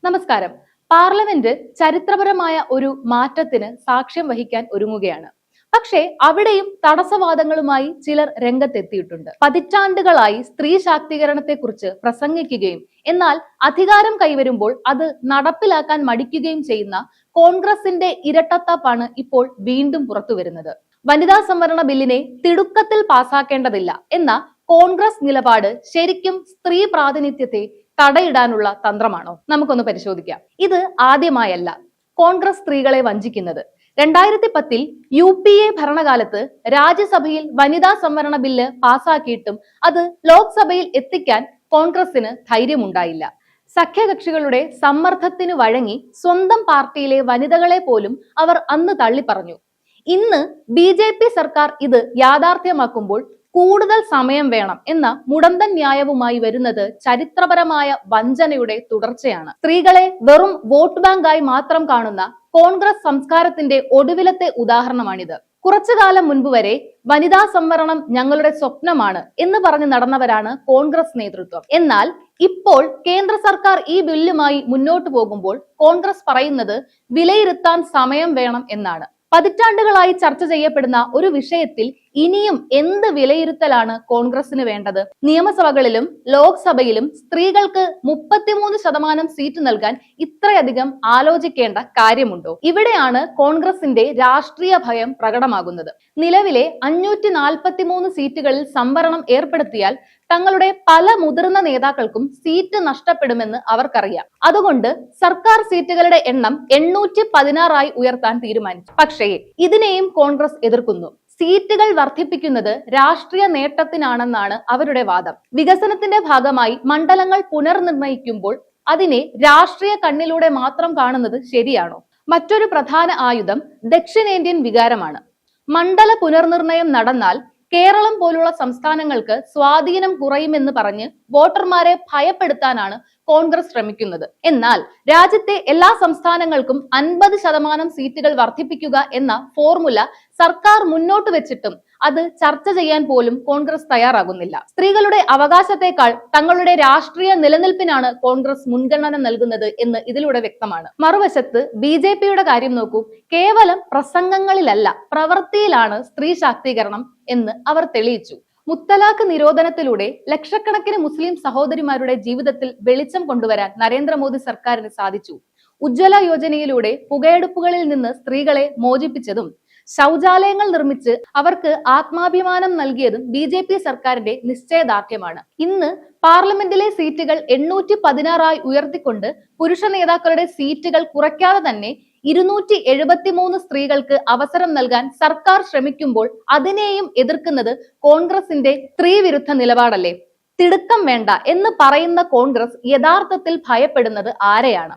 നമസ്കാരം. പാർലമെന്റ് ചരിത്രപരമായ ഒരു മാറ്റത്തിന് സാക്ഷ്യം വഹിക്കാൻ ഒരുങ്ങുകയാണ്. പക്ഷേ അവിടെയും തടസ്സവാദങ്ങളുമായി ചിലർ രംഗത്തെത്തിയിട്ടുണ്ട്. പതിറ്റാണ്ടുകളായി സ്ത്രീ ശാക്തീകരണത്തെക്കുറിച്ച് പ്രസംഗിക്കുകയും എന്നാൽ അധികാരം കൈവരുമ്പോൾ അത് നടപ്പിലാക്കാൻ മടിക്കുകയും ചെയ്യുന്ന കോൺഗ്രസിന്റെ ഇരട്ടത്താപ്പാണ് ഇപ്പോൾ വീണ്ടും പുറത്തുവരുന്നത്. വനിതാ സംവരണ ബില്ലിനെ തിടുക്കത്തിൽ പാസാക്കേണ്ടതില്ല എന്ന കോൺഗ്രസ് നിലപാട് ശരിക്കും സ്ത്രീ പ്രാതിനിധ്യത്തെ തടയിടാനുള്ള തന്ത്രമാണോ? നമുക്കൊന്ന് പരിശോധിക്കാം. ഇത് ആദ്യമായല്ല കോൺഗ്രസ് സ്ത്രീകളെ വഞ്ചിക്കുന്നത്. 2010 UPA ഭരണകാലത്ത് രാജ്യസഭയിൽ വനിതാ സംവരണ ബില്ല് പാസാക്കിയിട്ടും അത് ലോക്സഭയിൽ എത്തിക്കാൻ കോൺഗ്രസിന് ധൈര്യമുണ്ടായില്ല. സഖ്യകക്ഷികളുടെ സമ്മർദ്ദത്തിന് വഴങ്ങി സ്വന്തം പാർട്ടിയിലെ വനിതകളെ പോലും അവർ അന്ന് തള്ളിപ്പറഞ്ഞു. ഇന്ന് BJP സർക്കാർ ഇത് യാഥാർത്ഥ്യമാക്കുമ്പോൾ കൂടുതൽ സമയം വേണം എന്ന മുടന്തൻ ന്യായവുമായി വരുന്നത് ചരിത്രപരമായ വഞ്ചനയുടെ തുടർച്ചയാണ്. സ്ത്രീകളെ വെറും വോട്ട് ബാങ്കായി മാത്രം കാണുന്ന കോൺഗ്രസ് സംസ്കാരത്തിന്റെ ഒടുവിലത്തെ ഉദാഹരണമാണിത്. കുറച്ചു കാലം മുൻപ് വരെ വനിതാ സംവരണം ഞങ്ങളുടെ സ്വപ്നമാണ് എന്ന് പറഞ്ഞു നടന്നവരാണ് കോൺഗ്രസ് നേതൃത്വം. എന്നാൽ ഇപ്പോൾ കേന്ദ്ര സർക്കാർ ഈ ബില്ലുമായി മുന്നോട്ട് പോകുമ്പോൾ കോൺഗ്രസ് പറയുന്നത് വിലയിരുത്താൻ സമയം വേണം എന്നാണ്. പതിറ്റാണ്ടുകളായി ചർച്ച ചെയ്യപ്പെടുന്ന ഒരു വിഷയത്തിൽ ഇനിയും എന്ത് വിലയിരുത്തലാണ് കോൺഗ്രസിന് വേണ്ടത്? നിയമസഭകളിലും ലോക്സഭയിലും സ്ത്രീകൾക്ക് 33% സീറ്റ് നൽകാൻ ഇത്രയധികം ആലോചിക്കേണ്ട കാര്യമുണ്ടോ? ഇവിടെയാണ് കോൺഗ്രസിന്റെ രാഷ്ട്രീയ ഭയം പ്രകടമാകുന്നത്. നിലവിലെ 543 സീറ്റുകളിൽ സംവരണം ഏർപ്പെടുത്തിയാൽ തങ്ങളുടെ പല മുതിർന്ന നേതാക്കൾക്കും സീറ്റ് നഷ്ടപ്പെടുമെന്ന് അവർക്കറിയാം. അതുകൊണ്ട് സർക്കാർ സീറ്റുകളുടെ എണ്ണം 816 ഉയർത്താൻ തീരുമാനിച്ചു. പക്ഷേ ഇതിനെയും കോൺഗ്രസ് എതിർക്കുന്നു. സീറ്റുകൾ വർദ്ധിപ്പിക്കുന്നത് രാഷ്ട്രീയ നേട്ടത്തിനാണെന്നാണ് അവരുടെ വാദം. വികസനത്തിന്റെ ഭാഗമായി മണ്ഡലങ്ങൾ പുനർനിർണയിക്കുമ്പോൾ അതിനെ രാഷ്ട്രീയ കണ്ണിലൂടെ മാത്രം കാണുന്നത് ശരിയാണോ? മറ്റൊരു പ്രധാന ആയുധം ദക്ഷിണേന്ത്യൻ വികാരമാണ്. മണ്ഡല പുനർനിർണയം നടന്നാൽ കേരളം പോലുള്ള സംസ്ഥാനങ്ങൾക്ക് സ്വാധീനം കുറയുമെന്ന് പറഞ്ഞ് വോട്ടർമാരെ ഭയപ്പെടുത്താനാണ് കോൺഗ്രസ് ശ്രമിക്കുന്നത്. എന്നാൽ രാജ്യത്തെ എല്ലാ സംസ്ഥാനങ്ങൾക്കും 50% സീറ്റുകൾ വർദ്ധിപ്പിക്കുക എന്ന ഫോർമുല സർക്കാർ മുന്നോട്ട് വെച്ചിട്ടും അത് ചർച്ച ചെയ്യാൻ പോലും കോൺഗ്രസ് തയ്യാറാകുന്നില്ല. സ്ത്രീകളുടെ അവകാശത്തെക്കാൾ തങ്ങളുടെ രാഷ്ട്രീയ നിലനിൽപ്പിനാണ് കോൺഗ്രസ് മുൻഗണന നൽകുന്നത് എന്ന് ഇതിലൂടെ വ്യക്തമാണ്. മറുവശത്ത് BJPയുടെ കാര്യം നോക്കൂ. കേവലം പ്രസംഗങ്ങളിലല്ല പ്രവൃത്തിയിലാണ് സ്ത്രീ ശാക്തീകരണം എന്ന് അവർ തെളിയിച്ചു. മുത്തലാഖ് നിരോധനത്തിലൂടെ ലക്ഷക്കണക്കിന് മുസ്ലിം സഹോദരിമാരുടെ ജീവിതത്തിൽ വെളിച്ചം കൊണ്ടുവരാൻ നരേന്ദ്രമോദി സർക്കാരിന് സാധിച്ചു. ഉജ്ജ്വല യോജനയിലൂടെ പുകയെടുപ്പുകളിൽ നിന്ന് സ്ത്രീകളെ മോചിപ്പിച്ചതും ശൗചാലയങ്ങൾ നിർമ്മിച്ച് അവർക്ക് ആത്മാഭിമാനം നൽകിയതും BJP സർക്കാരിന്റെ നിശ്ചയദാർഢ്യമാണ്. ഇന്ന് പാർലമെന്റിലെ സീറ്റുകൾ 816 ഉയർത്തിക്കൊണ്ട് പുരുഷ നേതാക്കളുടെ സീറ്റുകൾ കുറയ്ക്കാതെ തന്നെ 273 സ്ത്രീകൾക്ക് അവസരം നൽകാൻ സർക്കാർ ശ്രമിക്കുമ്പോൾ അതിനെയും എതിർക്കുന്നത് കോൺഗ്രസിന്റെ സ്ത്രീവിരുദ്ധ നിലപാടല്ലേ? തിടുക്കം വേണ്ട എന്ന് പറയുന്ന കോൺഗ്രസ് യഥാർത്ഥത്തിൽ ഭയപ്പെടുന്നത് ആരെയാണ്?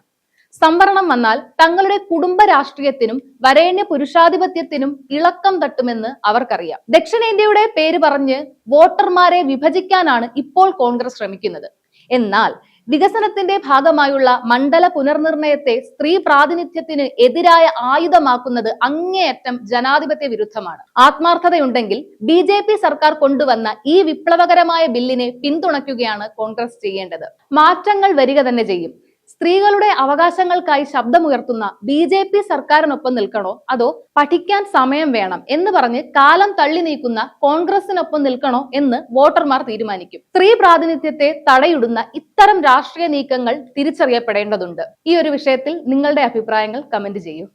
സംവരണം വന്നാൽ തങ്ങളുടെ കുടുംബ രാഷ്ട്രീയത്തിനും വരേണ്യ പുരുഷാധിപത്യത്തിനും ഇളക്കം തട്ടുമെന്ന് അവർക്കറിയാം. ദക്ഷിണേന്ത്യയുടെ പേര് പറഞ്ഞ് വോട്ടർമാരെ വിഭജിക്കാനാണ് ഇപ്പോൾ കോൺഗ്രസ് ശ്രമിക്കുന്നത്. എന്നാൽ വികസനത്തിന്റെ ഭാഗമായുള്ള മണ്ഡല പുനർനിർണയത്തെ സ്ത്രീ പ്രാതിനിധ്യത്തിന് എതിരായ ആയുധമാക്കുന്നത് അങ്ങേയറ്റം ജനാധിപത്യ വിരുദ്ധമാണ്. ആത്മാർത്ഥതയുണ്ടെങ്കിൽ BJP സർക്കാർ കൊണ്ടുവന്ന ഈ വിപ്ലവകരമായ ബില്ലിനെ പിന്തുണയ്ക്കുകയാണ് കോൺഗ്രസ് ചെയ്യേണ്ടത്. മാറ്റങ്ങൾ വരിക തന്നെ ചെയ്യും. സ്ത്രീകളുടെ അവകാശങ്ങൾക്കായി ശബ്ദമുയർത്തുന്ന BJP സർക്കാരിനൊപ്പം നിൽക്കണോ അതോ പഠിക്കാൻ സമയം വേണം എന്ന് പറഞ്ഞ് കാലം തള്ളി നീക്കുന്ന കോൺഗ്രസിനൊപ്പം നിൽക്കണോ എന്ന് വോട്ടർമാർ തീരുമാനിക്കും. സ്ത്രീ പ്രാതിനിധ്യത്തെ തടയിടുന്ന ഇത്തരം രാഷ്ട്രീയ നീക്കങ്ങൾ തിരിച്ചറിയപ്പെടേണ്ടതുണ്ട്. ഈ ഒരു വിഷയത്തിൽ നിങ്ങളുടെ അഭിപ്രായങ്ങൾ കമന്റ് ചെയ്യൂ.